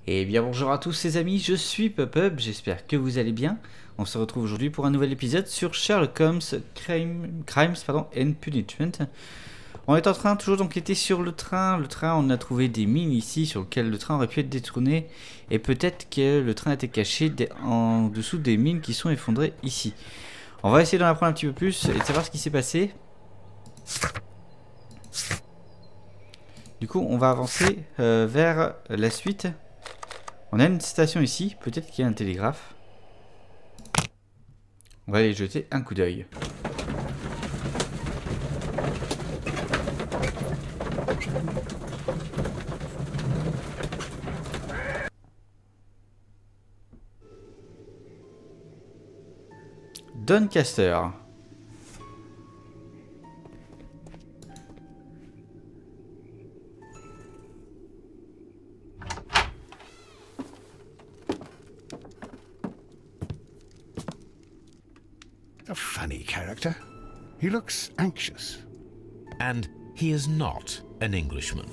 Et bien bonjour à tous les amis, je suis Peup, j'espère que vous allez bien. On se retrouve aujourd'hui pour un nouvel épisode sur Sherlock Holmes Crimes and Punishment. On est en train toujours d'enquêter sur le train. On a trouvé des mines ici sur lesquelles le train aurait pu être détourné. Et peut-être que le train était caché en dessous des mines qui sont effondrées ici. On va essayer d'en apprendre un petit peu plus et de savoir ce qui s'est passé. Du coup on va avancer vers la suite. On a une station ici, peut-être qu'il y a un télégraphe. On va aller jeter un coup d'œil. Doncaster. A funny character. He looks anxious. And he is not an Englishman.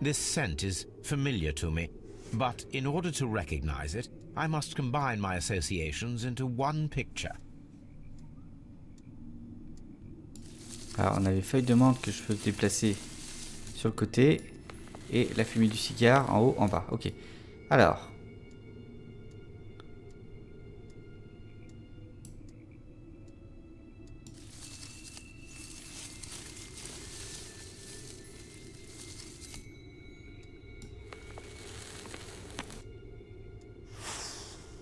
This scent is familiar to me, but in order to recognize it, I must combine my associations into one picture. Alors on a les feuilles de menthe que je peux déplacer sur le côté et la fumée du cigare en haut, en bas. Ok. Alors.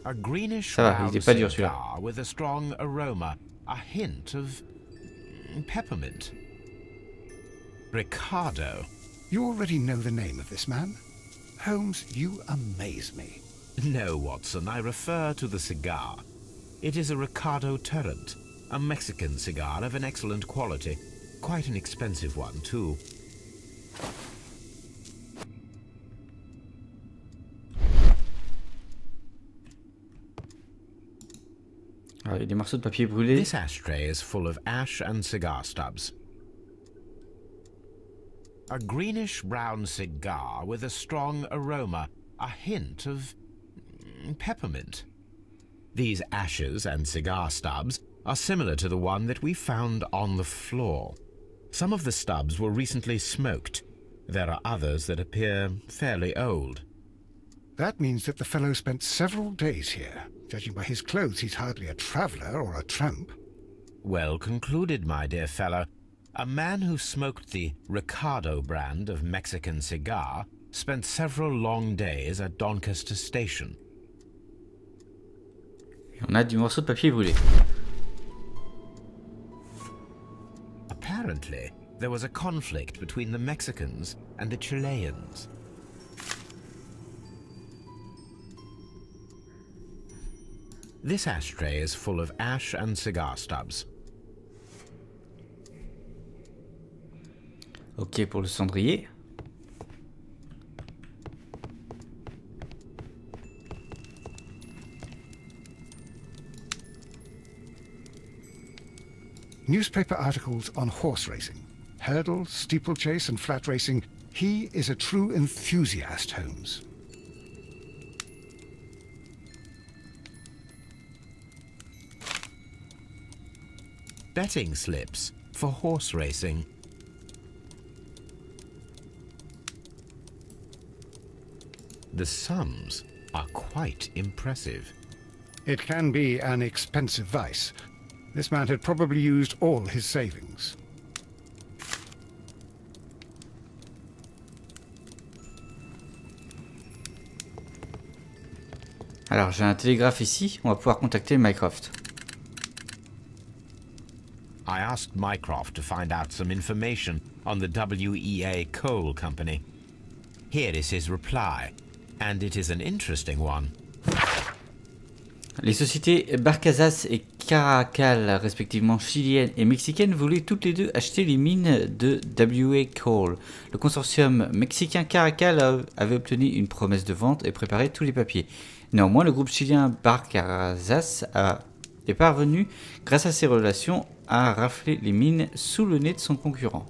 A greenish Ça va, il n'est pas dur celui-là. cigar with a strong aroma, a hint of peppermint. Ricardo. You already know the name of this man? Holmes, you amaze me. No, Watson, I refer to the cigar. It is a Ricardo Turrent, a Mexican cigar of an excellent quality. Quite an expensive one, too. Alors, il y a des morceaux de papier brûlés. This ashtray is full of ash and cigar stubs. A greenish-brown cigar with a strong aroma, a hint of peppermint. These ashes and cigar stubs are similar to the one that we found on the floor. Some of the stubs were recently smoked. There are others that appear fairly old. That means that the fellow spent several days here. Judging by his clothes, he's hardly a traveller or a tramp. Well concluded, my dear fellow. A man who smoked the Ricardo brand of Mexican cigar spent several long days at Doncaster Station. On a du morceau de papier brûlé. Apparently, there was a conflict between the Mexicans and the Chileans. This ashtray is full of ash and cigar stubs. Ok pour le cendrier. Newspaper articles on horse racing. Hurdle, steeplechase and flat racing. He is a true enthusiast, Holmes. Betting slips for horse racing. The sums are quite impressive. It can be an expensive vice. This man had probably used all his savings. Alors j'ai un télégraphe ici, on va pouvoir contacter Mycroft. I asked Mycroft to find out some information on the WEA Coal Company. Here is his reply, and it is an interesting one. Les sociétés Barcazas et Caracal, respectivement chiliennes et mexicaines, voulaient toutes les deux acheter les mines de WEA Coal. Le consortium mexicain Caracal avait obtenu une promesse de vente et préparé tous les papiers. Néanmoins, le groupe chilien Barcarazas est parvenu, grâce à ses relations, à rafler les mines sous le nez de son concurrent.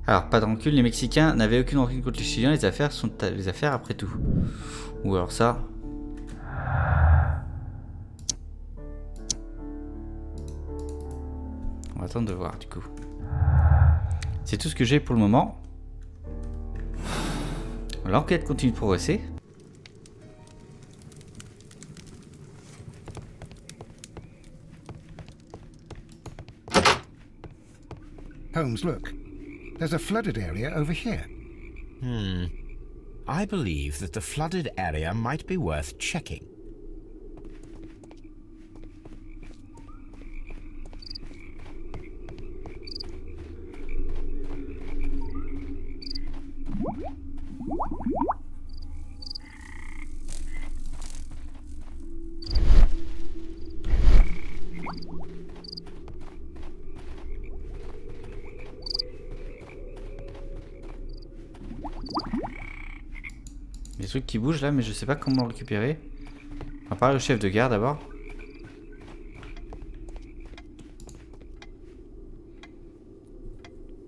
Alors, pas de rancune, les Mexicains n'avaient aucune rancune contre les Chiliens, les affaires sont les affaires après tout. Ou alors ça... On va attendre de voir du coup. C'est tout ce que j'ai pour le moment. L'enquête continue de progresser. Holmes, look. There's a flooded area over here. I believe that the flooded area might be worth checking. Des trucs qui bougent là, mais je sais pas comment le récupérer. On va parler au chef de gare d'abord.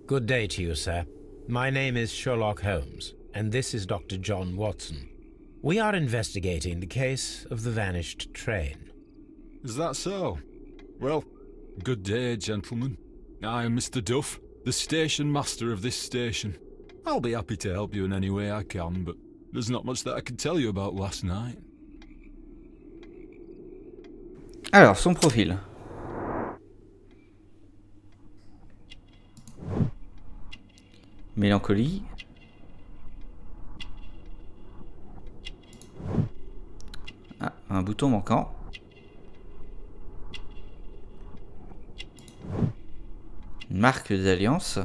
Good day to you, sir. My name is Sherlock Holmes, and this is Dr. John Watson. We are investigating the case of the vanished train. Is that so? Well, good day, gentlemen. I am Mr. Duff, the station master of this station. I'll be happy to help you in any way I can, but there's not much that I can tell you about last night. Alors, son profil. Mélancolie. Ah, un bouton manquant. Marque d'alliance.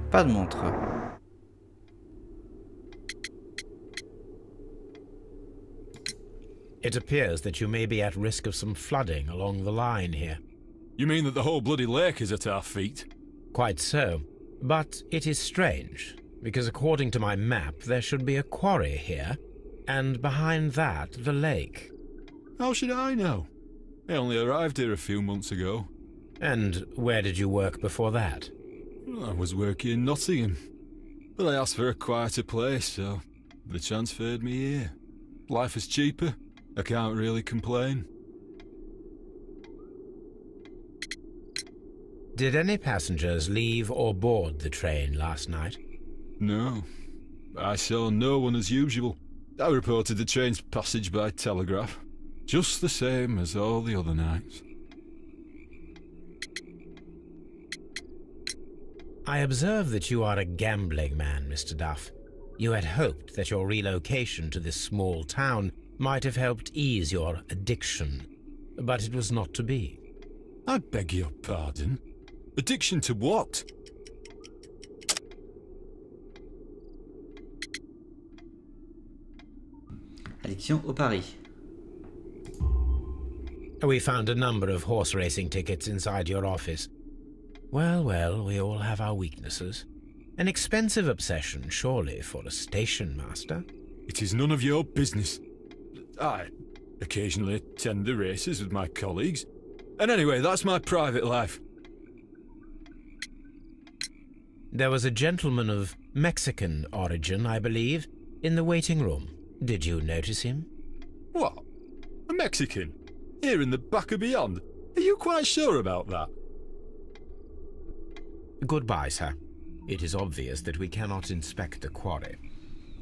Pas de montre. It appears that you may be at risk of some flooding along the line here. You mean that the whole bloody lake is at our feet? Quite so. But it is strange, because according to my map there should be a quarry here, and behind that the lake. How should I know? I only arrived here a few months ago. And where did you work before that? I was working in Nottingham, but I asked for a quieter place, so they transferred me here. Life is cheaper. I can't really complain. Did any passengers leave or board the train last night? No. I saw no one as usual. I reported the train's passage by telegraph, just the same as all the other nights. I observe that you are a gambling man, Mr. Duff. You had hoped that your relocation to this small town might have helped ease your addiction, but it was not to be. I beg your pardon? Addiction to what? Addiction au pari. We found a number of horse racing tickets inside your office. Well, well, we all have our weaknesses. An expensive obsession, surely, for a station master. It is none of your business. I occasionally attend the races with my colleagues. And anyway, that's my private life. There was a gentleman of Mexican origin, I believe, in the waiting room. Did you notice him? What? A Mexican? Here in the back of beyond? Are you quite sure about that? Goodbye, sir. It is obvious that we cannot inspect the quarry.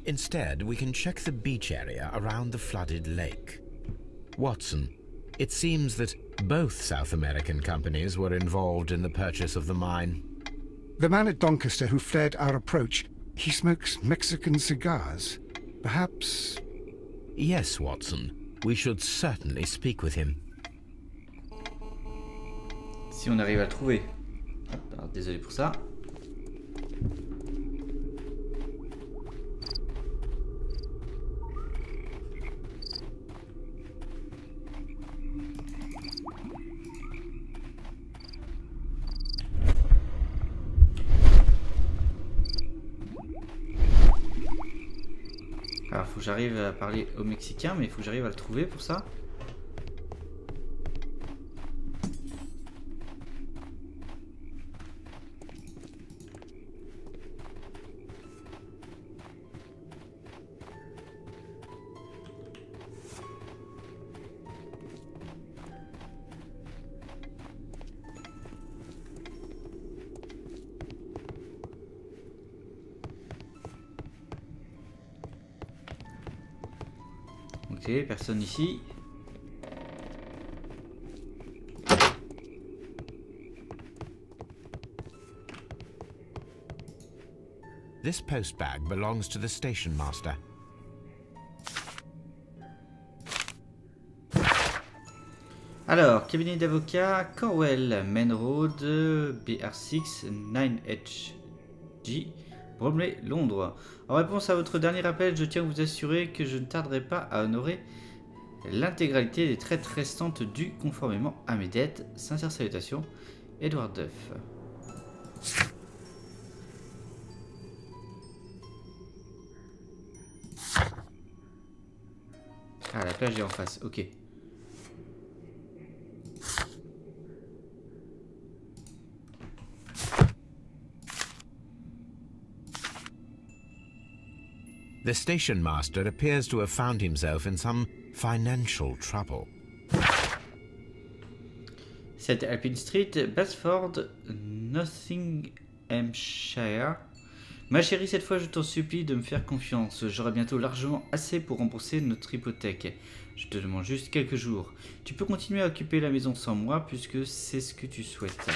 Instead, we can check the beach area around the flooded lake. Watson, it seems that both South American companies were involved in the purchase of the mine. The man at Doncaster who fled our approach, he smokes Mexican cigars. Perhaps... Yes, Watson. We should certainly speak with him. Si on arrive à le trouver. Hop, alors, désolé pour ça. Alors, faut que j'arrive à parler au Mexicain, mais il faut que j'arrive à le trouver pour ça. Ok, personne ici. This post bag belongs to the station master. Alors, cabinet d'avocat, Corwell, Main Road, BR6, 9HG, Bromley, Londres. En réponse à votre dernier appel, je tiens à vous assurer que je ne tarderai pas à honorer l'intégralité des traites restantes dues conformément à mes dettes. Sincères salutations, Edward Duff. Ah, la plage est en face, ok. The station master appears to have found himself in some financial trouble. 7 Alpine Street, Basford, Nottinghamshire. Ma chérie, cette fois je t'en supplie de me faire confiance. J'aurai bientôt largement assez pour rembourser notre hypothèque. Je te demande juste quelques jours. Tu peux continuer à occuper la maison sans moi puisque c'est ce que tu souhaites.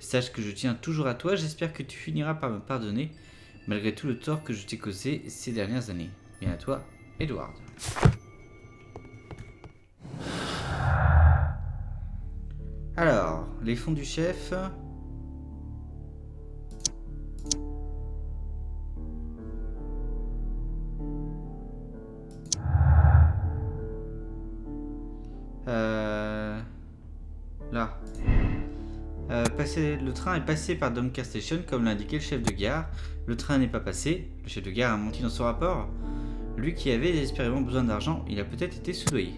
Sache que je tiens toujours à toi, j'espère que tu finiras par me pardonner malgré tout le tort que je t'ai causé ces dernières années. Bien à toi, Edward. Alors, les fonds du chef. Là. Le train est passé par Doncaster Station comme l'a indiqué le chef de gare. Le train n'est pas passé. Le chef de gare a menti dans son rapport. Lui qui avait désespérément besoin d'argent, il a peut-être été soudoyé.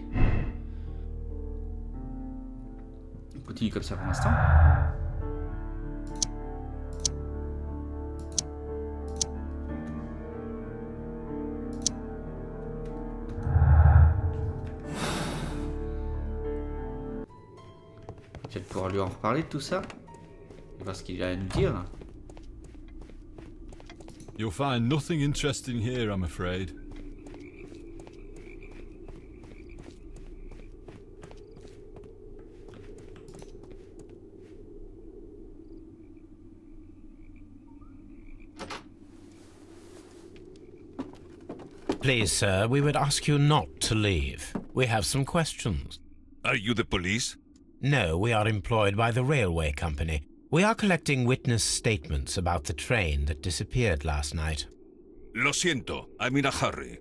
On continue comme ça pour l'instant. Peut-être pouvoir lui en reparler de tout ça. Et voir ce qu'il a à nous dire. You'll find nothing interesting here, I'm afraid. Please, sir, we would ask you not to leave. We have some questions. Are you the police? No, we are employed by the railway company. We are collecting witness statements about the train that disappeared last night. Lo siento, I'm in a hurry.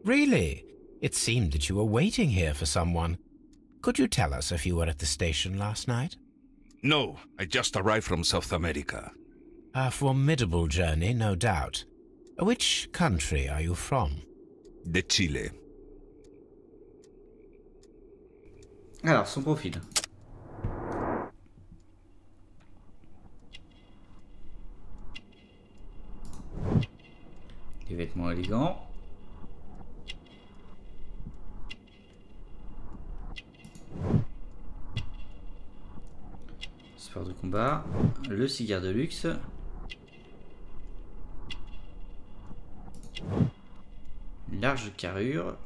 Really? It seemed that you were waiting here for someone. Could you tell us if you were at the station last night? No, I just arrived from South America. A formidable journey, no doubt. Which country are you from? De Chile. Alors, son profil. Des vêtements élégants. Sport de combat. Le cigare de luxe. Large carrure.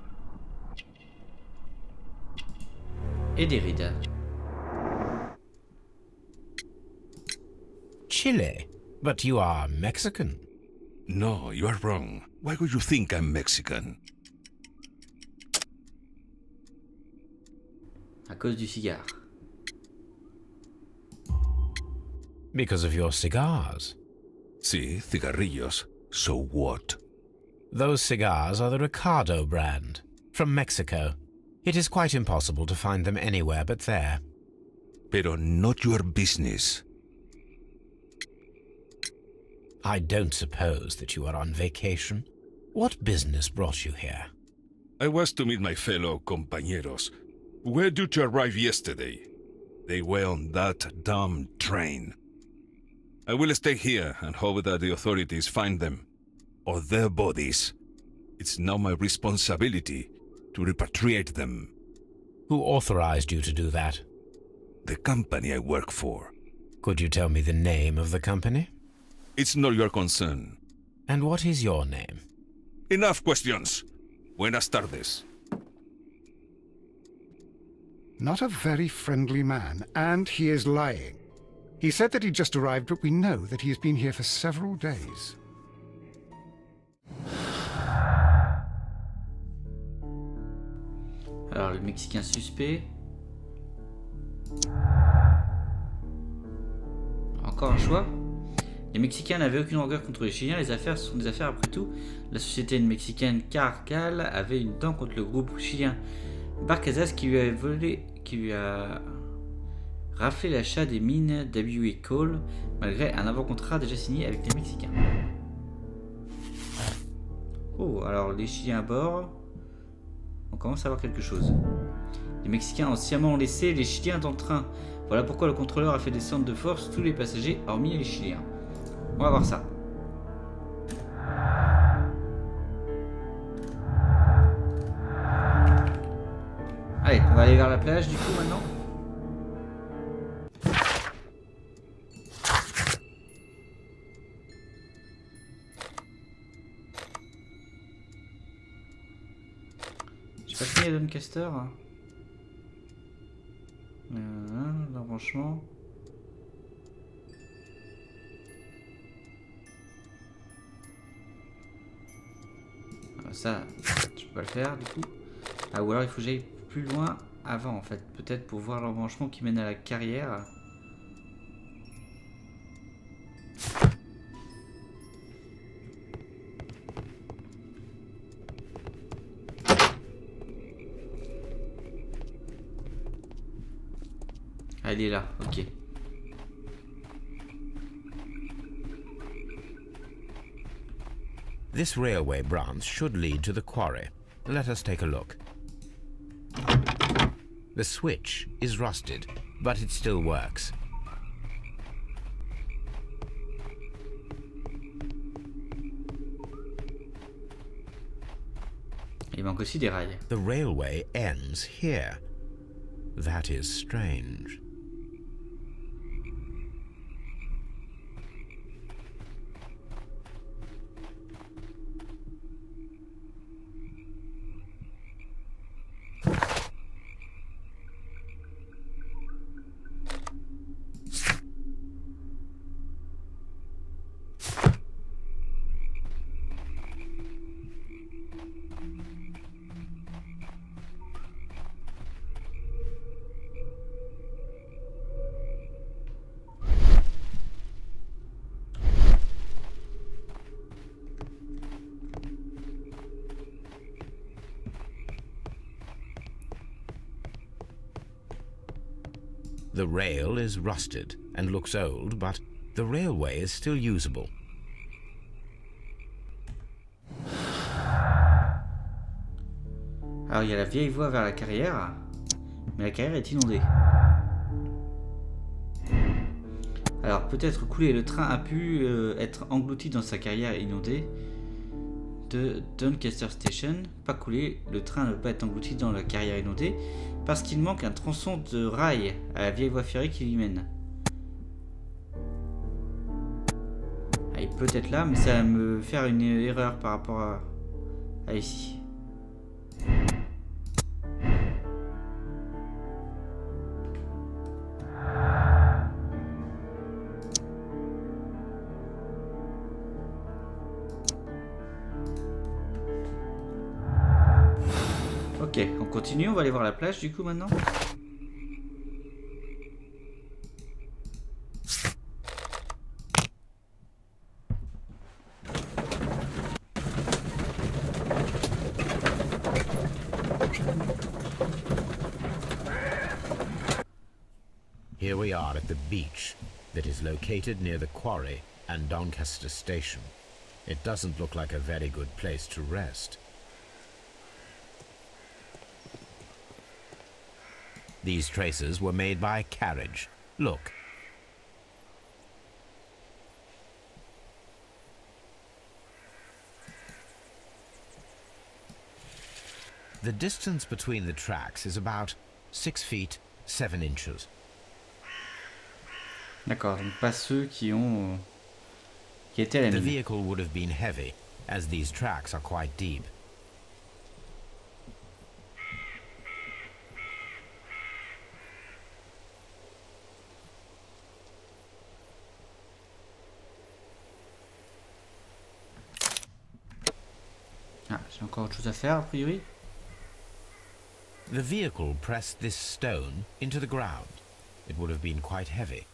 Et des rides. Chile? But you are Mexican. No, you are wrong. Why would you think I'm Mexican? À cause du cigare. Because of your cigars. Sí, cigarrillos. So what? Those cigars are the Ricardo brand, from Mexico. It is quite impossible to find them anywhere but there. Pero not your business. I don't suppose that you are on vacation. What business brought you here? I was to meet my fellow compañeros, who were due to arrive yesterday. They were on that damn train. I will stay here and hope that the authorities find them, or their bodies. It's now my responsibility to repatriate them. Who authorized you to do that? The company I work for. Could you tell me the name of the company? It's not your concern. And what is your name? Enough questions. Buenas tardes. Not a very friendly man, and he is lying. He said that he just arrived, but we know that he has been here for several days. Alors, le Mexicain suspect. Encore un choix. Les Mexicains n'avaient aucune rancœur contre les Chiliens, les affaires sont des affaires après tout. La société mexicaine Carcal avait une dent contre le groupe chilien Barcazas qui lui a raflé l'achat des mines d'Abiu et Cole, malgré un avant-contrat déjà signé avec les Mexicains. Oh, alors les Chiliens à bord, on commence à avoir quelque chose. Les Mexicains ont sciemment laissé les Chiliens dans le train. Voilà pourquoi le contrôleur a fait descendre de force tous les passagers, hormis les Chiliens. On va voir ça. Allez, on va aller vers la plage du coup maintenant. J'ai pas fini à Doncaster. L'embranchement. Ça, je peux pas le faire du coup. Ah, ou alors il faut que j'aille plus loin avant en fait. Peut-être pour voir l'embranchement qui mène à la carrière. Ah, elle est là, ok. This railway branch should lead to the quarry. Let us take a look. The switch is rusted, but it still works. Il manque aussi des rails. The railway ends here. That is strange. The rail is rusted and looks old, but the railway is still usable. Alors il y a la vieille voie vers la carrière, mais la carrière est inondée. Alors peut-être coulé, le train a pu être englouti dans sa carrière inondée de Doncaster Station. Pas coulé, le train ne peut pas être englouti dans la carrière inondée parce qu'il manque un tronçon de rail à la vieille voie ferrée qui l'y mène. Ah, il peut être là, mais ça va me faire une erreur par rapport à ici. Ok, on continue, on va aller voir la plage du coup maintenant. Here we are at the beach that is located near the quarry and Doncaster Station. It doesn't look like a very good place to rest. These traces were made by a carriage. Look. The distance between the tracks is about 6 feet 7 inches. D'accord, donc pas ceux qui ont qui étaient à la The mine. vehicle would have been heavy, as these tracks are quite deep. Ah, j'ai encore autre chose à faire a priori. The vehicle pressed this stone into the ground. It would have been quite heavy.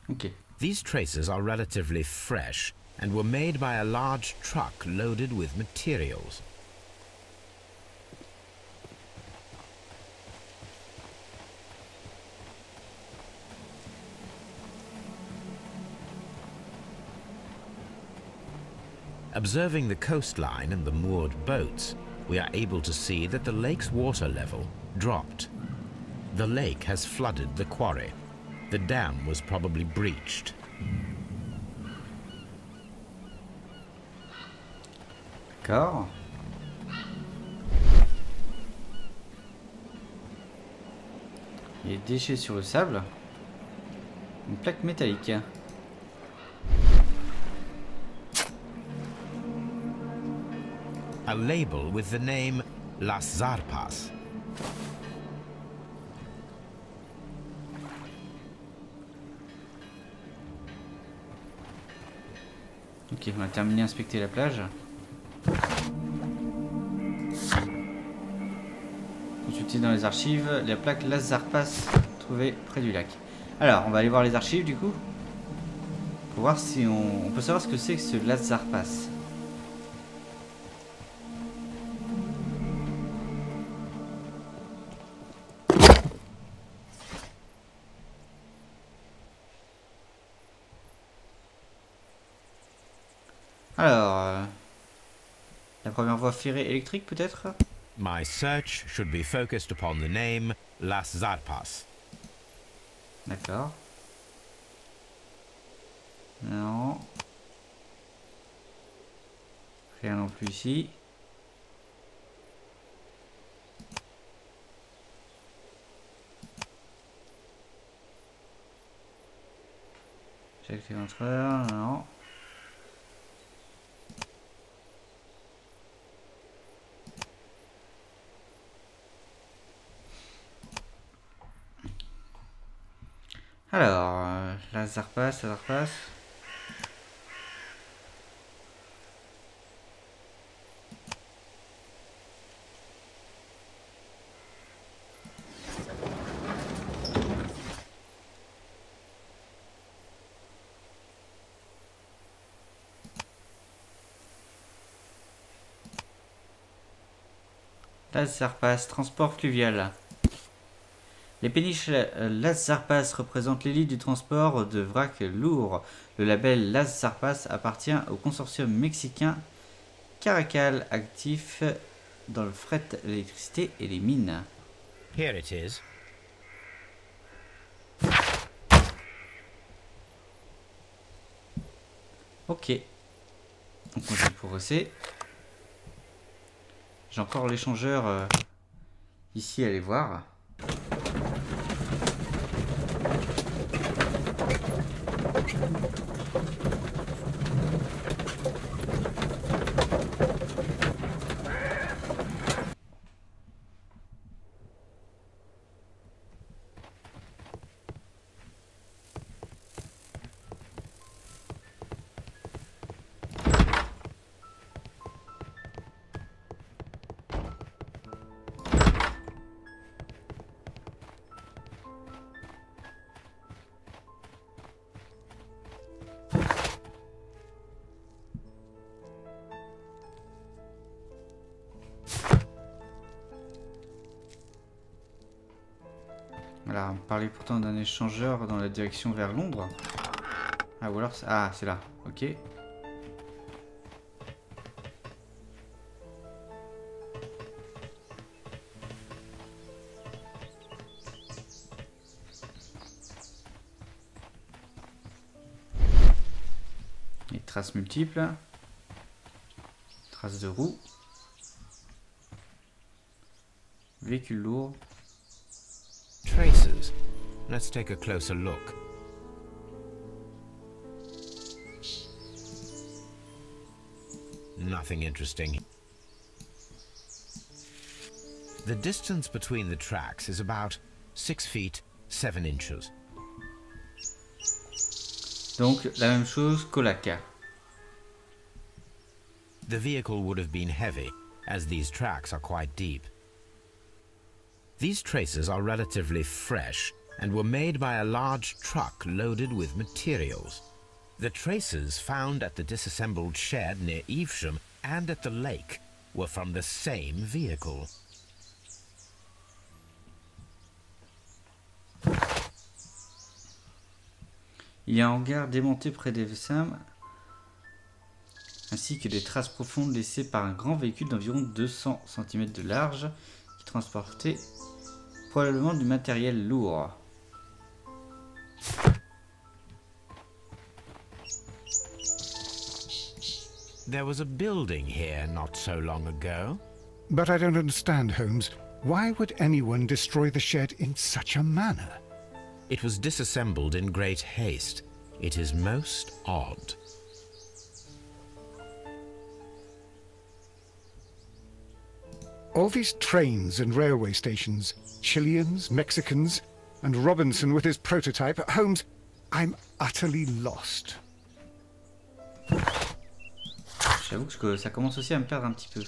Ok. These traces are relatively fresh and were made by a large truck loaded with materials. Observing the coastline and the moored boats, we are able to see that the lake's water level dropped. The lake has flooded the quarry. The dam was probably breached. D'accord. Il y a des déchets sur le sable. Une plaque métallique. A label with the name Las Zarpas. Ok, on a terminé d'inspecter la plage. Consulter dans les archives la plaque Las Zarpas trouvée près du lac. Alors, on va aller voir les archives du coup. Pour voir si on peut savoir ce que c'est que ce Las Zarpas. Alors, la première voie ferrée électrique peut-être? My search should be focused upon the name Las Zarpas. D'accord. Non. Rien non plus ici. Check les entreurs, non. Alors, la Zarpas. Las Zarpas, transport fluvial. Les péniches Las Zarpas représentent l'élite du transport de vrac lourd. Le label Las Zarpas appartient au consortium mexicain Caracal, actif dans le fret, l'électricité et les mines. Here it is. Ok. On continue pour progresser. J'ai encore l'échangeur ici à aller voir. Voilà, on parlait pourtant d'un échangeur dans la direction vers Londres. Ah, ou alors... Ah, c'est là, ok. traces multiples. Traces de roues. Véhicule lourd. Traces. Let's take a closer look. Nothing interesting. The distance between the tracks is about 6 feet 7 inches. Donc la même chose qu'au lac. The vehicle would have been heavy, as these tracks are quite deep. These traces are relatively fresh and were made by a large truck loaded with materials. The traces found at the disassembled shed near Evesham and at the lake were from the same vehicle. Il y a un hangar démonté près d'Evesham, ainsi que des traces profondes laissées par un grand véhicule d'environ 200 cm de large qui transportait probablement du matériel lourd. There was a building here not so long ago. But I don't understand, Holmes. Why would anyone destroy the shed in such a manner? It was disassembled in great haste. It is most odd. All these trains and railway stations, Chileans, Mexicans, and Robinson with his prototype. Holmes, I'm utterly lost. J'avoue que ça commence aussi à me perdre un petit peu.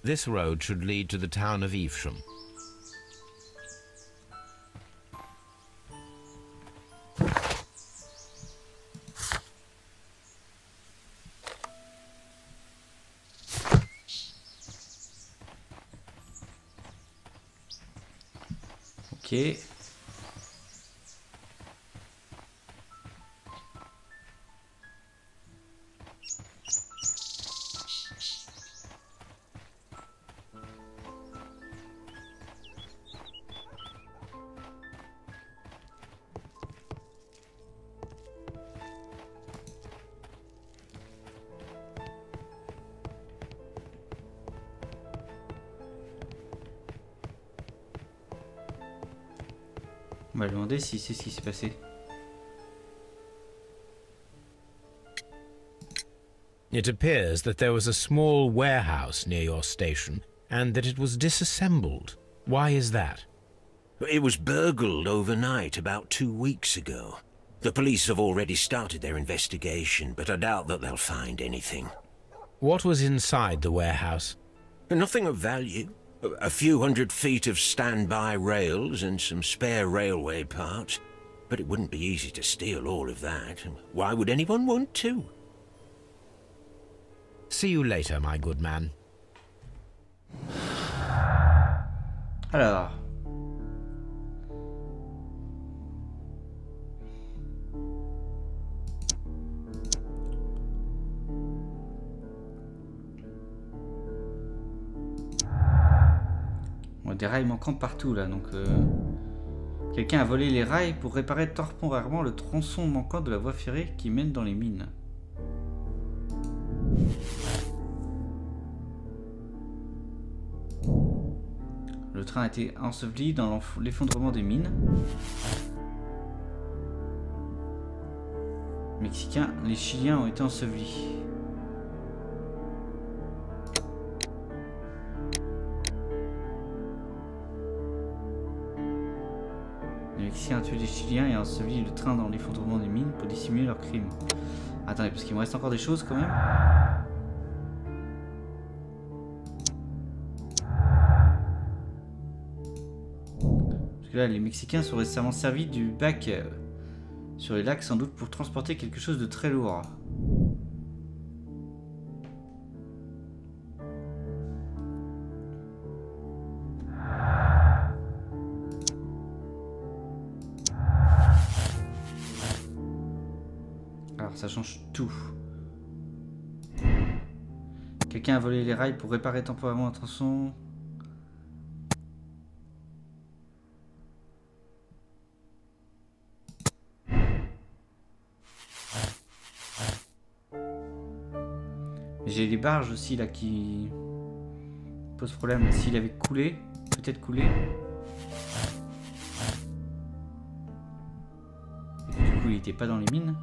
This road should lead to the town of Evesham. Ok. On va lui demander si c'est ce qui s'est passé. It appears that there was a small warehouse near your station and that it was disassembled. Why is that? It was burgled overnight about 2 weeks ago. The police have already started their investigation, but I doubt that they'll find anything. What was inside the warehouse? Nothing of value. A few 100 feet of standby rails and some spare railway parts. But it wouldn't be easy to steal all of that. Why would anyone want to? See you later, my good man. Alors. On a des rails manquants partout là, donc quelqu'un a volé les rails pour réparer temporairement le tronçon manquant de la voie ferrée qui mène dans les mines. Le train a été enseveli dans l'effondrement des mines. Mexicains, les Chiliens ont été ensevelis. Les Mexicains ont tué les Chiliens et ont enseveli le train dans l'effondrement des mines pour dissimuler leurs crimes. Attendez, parce qu'il me reste encore des choses quand même. Parce que là, les Mexicains sont récemment servis du bac Sur les lacs, sans doute pour transporter quelque chose de très lourd. Alors ça change tout. Quelqu'un a volé les rails pour réparer temporairement un tronçon. J'ai les barges aussi là qui posent problème. S'il avait coulé, peut-être coulé. Et du coup il n'était pas dans les mines.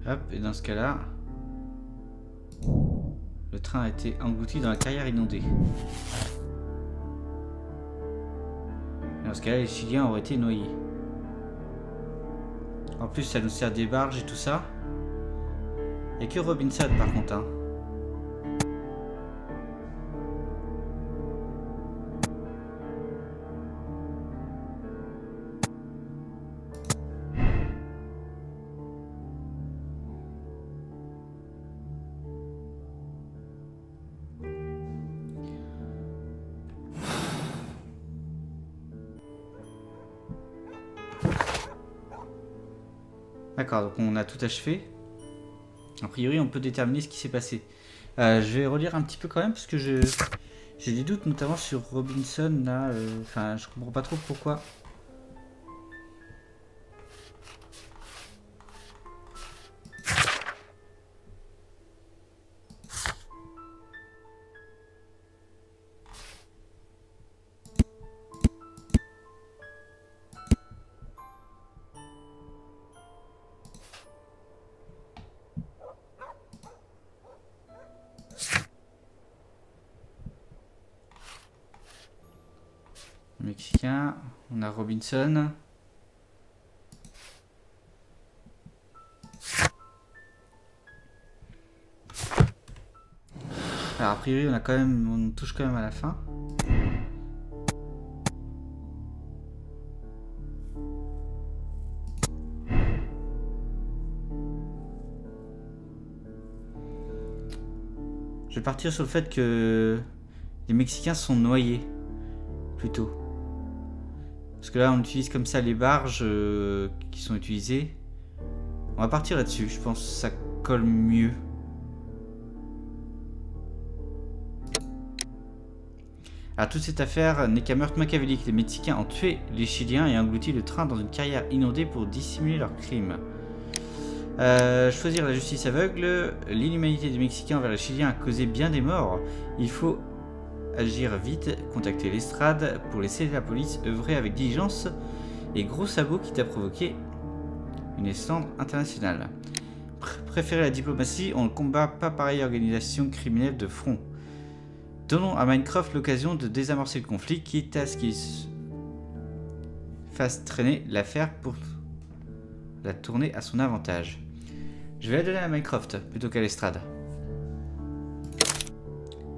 Hop, et dans ce cas-là, le train a été englouti dans la carrière inondée. Et dans ce cas-là, les Chiliens auraient été noyés. En plus, ça nous sert des barges et tout ça. Il n'y a que Robinson par contre, hein. D'accord, donc on a tout achevé. A priori, on peut déterminer ce qui s'est passé. Je vais relire un petit peu quand même, parce que j'ai des doutes, notamment sur Robinson, là. Enfin, je comprends pas trop pourquoi. Mexicain, on a Robinson. Alors a priori on touche quand même à la fin. Je vais partir sur le fait que les Mexicains sont noyés, plutôt. Parce que là on utilise comme ça les barges qui sont utilisées. On va partir là-dessus, je pense que ça colle mieux. Alors toute cette affaire n'est qu'un meurtre machiavélique. Les Mexicains ont tué les Chiliens et englouti le train dans une carrière inondée pour dissimuler leurs crimes. Choisir la justice aveugle. L'inhumanité des Mexicains envers les Chiliens a causé bien des morts. Il faut agir vite, contacter l'estrade pour laisser la police œuvrer avec diligence et gros sabots qui t'a provoqué une esclandre internationale. Préférer la diplomatie, on ne combat pas pareille organisation criminelle de front. Donnons à Minecraft l'occasion de désamorcer le conflit, quitte à ce qu'il fasse traîner l'affaire pour la tourner à son avantage. Je vais la donner à Minecraft plutôt qu'à l'estrade.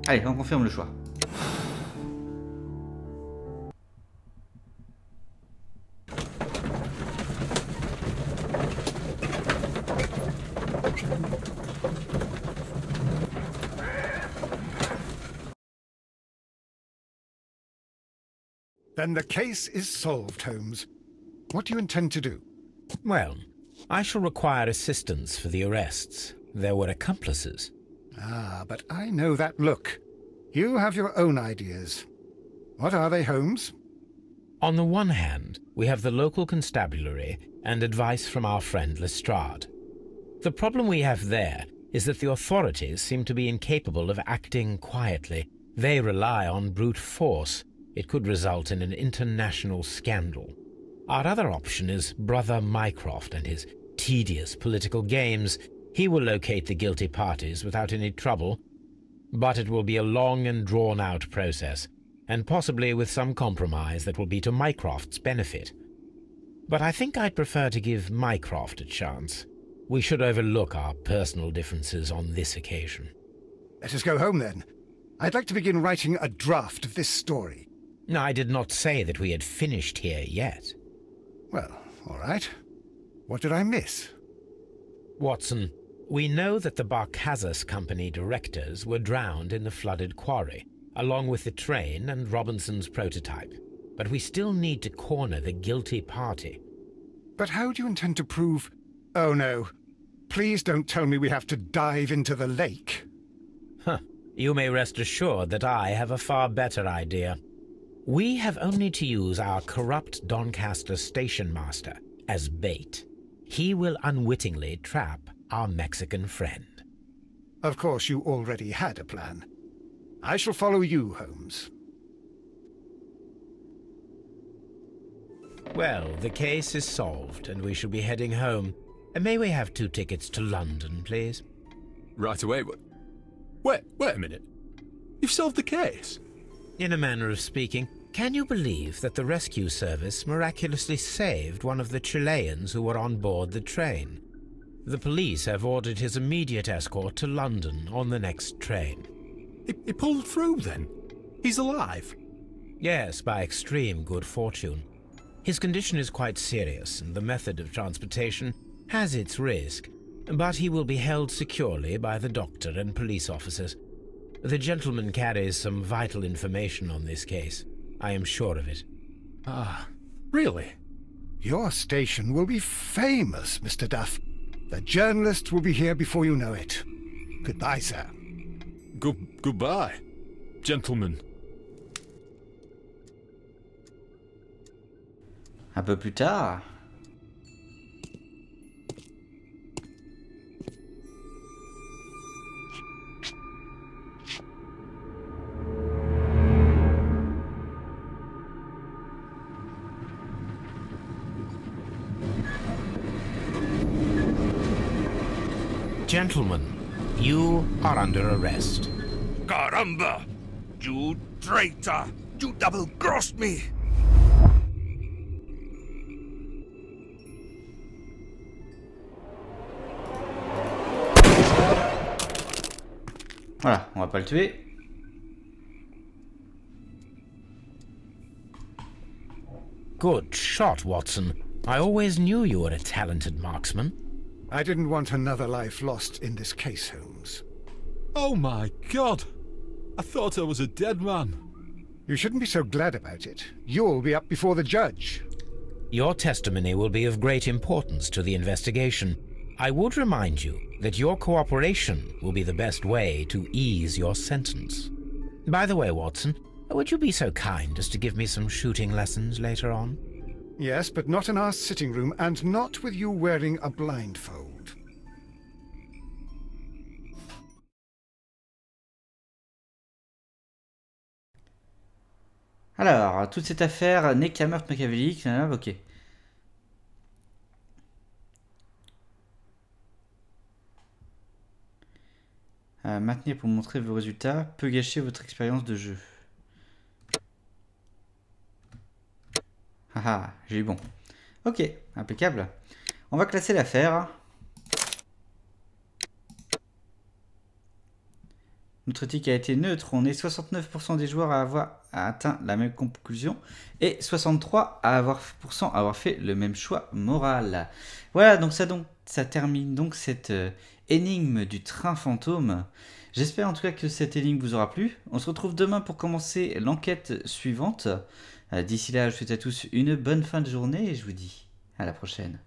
Allez, on confirme le choix. Then the case is solved, Holmes. What do you intend to do? Well, I shall require assistance for the arrests. There were accomplices. Ah, but I know that look. You have your own ideas. What are they, Holmes? On the one hand, we have the local constabulary and advice from our friend Lestrade. The problem we have there is that the authorities seem to be incapable of acting quietly. They rely on brute force. It could result in an international scandal. Our other option is Brother Mycroft and his tedious political games. He will locate the guilty parties without any trouble, but it will be a long and drawn-out process, and possibly with some compromise that will be to Mycroft's benefit. But I think I'd prefer to give Mycroft a chance. We should overlook our personal differences on this occasion. Let us go home, then. I'd like to begin writing a draft of this story. I did not say that we had finished here yet. Well, all right. What did I miss? Watson, we know that the Barkazas Company directors were drowned in the flooded quarry, along with the train and Robinson's prototype. But we still need to corner the guilty party. But how do you intend to prove... Oh, no. Please don't tell me we have to dive into the lake. You may rest assured that I have a far better idea. We have only to use our corrupt Doncaster station master as bait. He will unwittingly trap our Mexican friend. Of course, you already had a plan. I shall follow you, Holmes. Well, the case is solved, and we shall be heading home. May we have 2 tickets to London, please? Right away. Wait a minute. You've solved the case? In a manner of speaking, can you believe that the rescue service miraculously saved one of the Chileans who were on board the train? The police have ordered his immediate escort to London on the next train. He pulled through, then? He's alive? Yes, by extreme good fortune. His condition is quite serious, and the method of transportation has its risk, but he will be held securely by the doctor and police officers. The gentleman carries some vital information on this case. I am sure of it. Ah, really? Your station will be famous, Mr. Duff. The journalists will be here before you know it. Goodbye, sir. Goodbye, gentlemen. Un peu plus tard. Gentlemen, you are under arrest. Caramba! You traitor! You double-crossed me! Voilà, on va pas le tuer. Good shot, Watson. I always knew you were a talented marksman. I didn't want another life lost in this case, Holmes. Oh my God! I thought I was a dead man. You shouldn't be so glad about it. You'll be up before the judge. Your testimony will be of great importance to the investigation. I would remind you that your cooperation will be the best way to ease your sentence. By the way, Watson, would you be so kind as to give me some shooting lessons later on? Yes, but not in our sitting room, and not with you wearing a blindfold. Alors, toute cette affaire n'est qu'un meurtre machiavélique. Ok. Maintenez pour montrer vos résultats. Peut gâcher votre expérience de jeu. Haha, j'ai eu bon. Ok, impeccable. On va classer l'affaire. Notre tic a été neutre. On est 69% des joueurs à avoir atteint la même conclusion et 63% à avoir fait le même choix moral. Voilà, donc ça termine donc cette énigme du train fantôme. J'espère en tout cas que cette énigme vous aura plu. On se retrouve demain pour commencer l'enquête suivante. D'ici là, je vous souhaite à tous une bonne fin de journée et je vous dis à la prochaine.